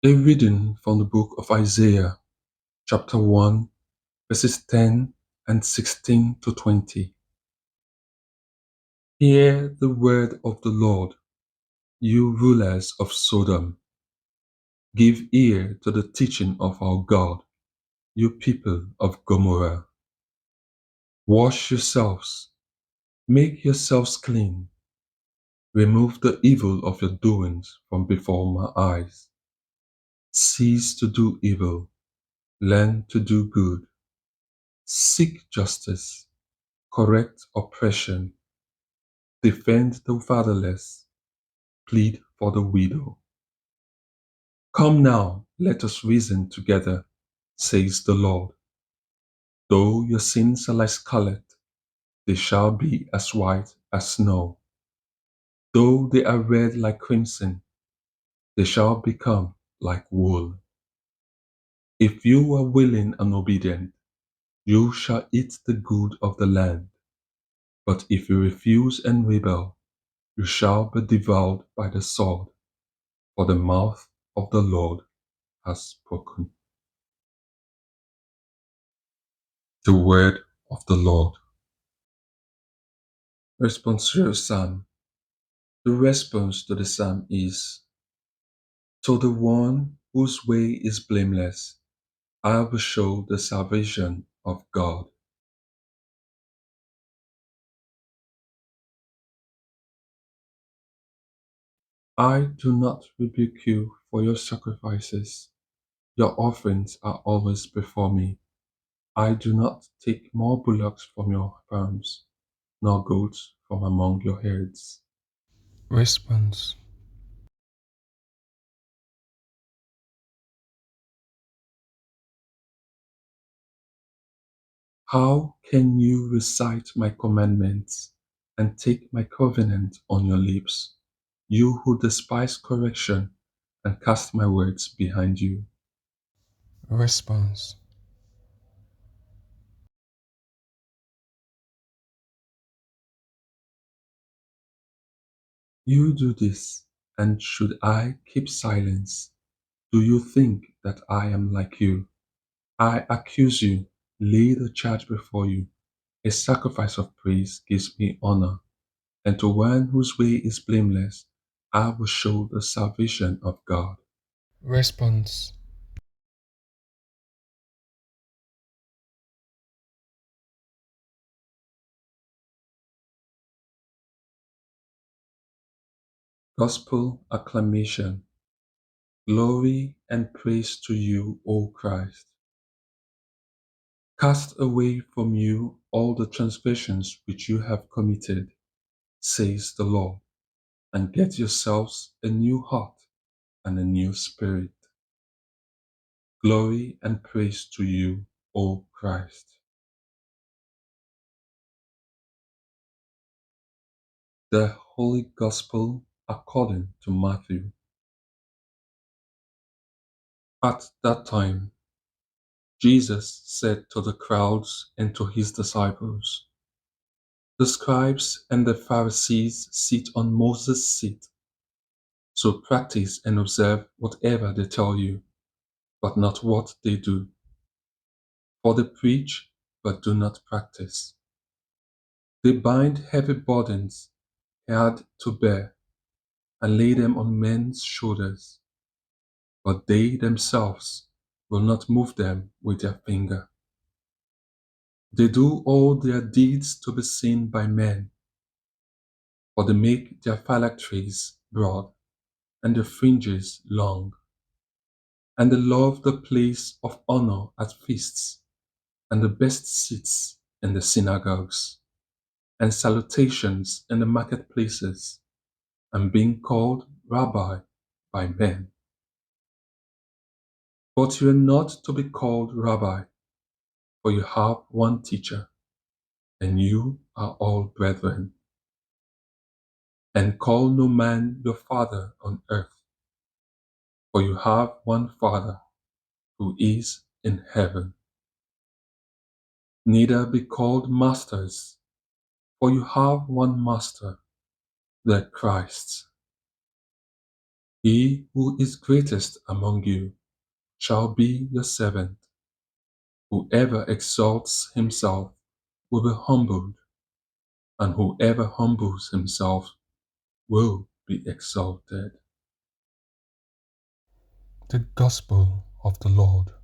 A reading from the book of Isaiah, chapter 1, verses 10 and 16 to 20. Hear the word of the Lord, you rulers of Sodom. Give ear to the teaching of our God, you people of Gomorrah. Wash yourselves, make yourselves clean. Remove the evil of your doings from before my eyes. Cease to do evil, learn to do good. Seek justice, correct oppression, defend the fatherless, plead for the widow. Come now, let us reason together, says the Lord. Though your sins are like scarlet, they shall be as white as snow. Though they are red like crimson, they shall become like wool. If you are willing and obedient, you shall eat the good of the land. But if you refuse and rebel, you shall be devoured by the sword, for the mouth of the Lord has spoken. The word of the Lord. Responsorial Psalm. The response to the psalm is, to the one whose way is blameless, I will show the salvation of God. I do not rebuke you for your sacrifices. Your offerings are always before me. I do not take more bullocks from your farms, nor goats from among your herds. Response. How can you recite my commandments and take my covenant on your lips, you who despise correction and cast my words behind you? Response. You do this, and should I keep silence? Do you think that I am like you? I accuse you, lay the charge before you. A sacrifice of praise gives me honor, and to one whose way is blameless, I will show the salvation of God. Response. Gospel acclamation. Glory and praise to you, O Christ. Cast away from you all the transgressions which you have committed, says the Lord, and get yourselves a new heart and a new spirit. Glory and praise to you, O Christ. The Holy Gospel according to Matthew. At that time, Jesus said to the crowds and to his disciples, the scribes and the Pharisees sit on Moses' seat, so practice and observe whatever they tell you, but not what they do. For they preach, but do not practice. They bind heavy burdens hard to bear and lay them on men's shoulders, but they themselves will not move them with their finger. They do all their deeds to be seen by men, for they make their phylacteries broad and their fringes long, and they love the place of honor at feasts and the best seats in the synagogues and salutations in the marketplaces and being called Rabbi by men. But you are not to be called Rabbi, for you have one teacher, and you are all brethren. And call no man your father on earth, for you have one Father who is in heaven. Neither be called masters, for you have one Master, the Christ. He who is greatest among you shall be your servant. Whoever exalts himself will be humbled, and whoever humbles himself will be exalted. The Gospel of the Lord.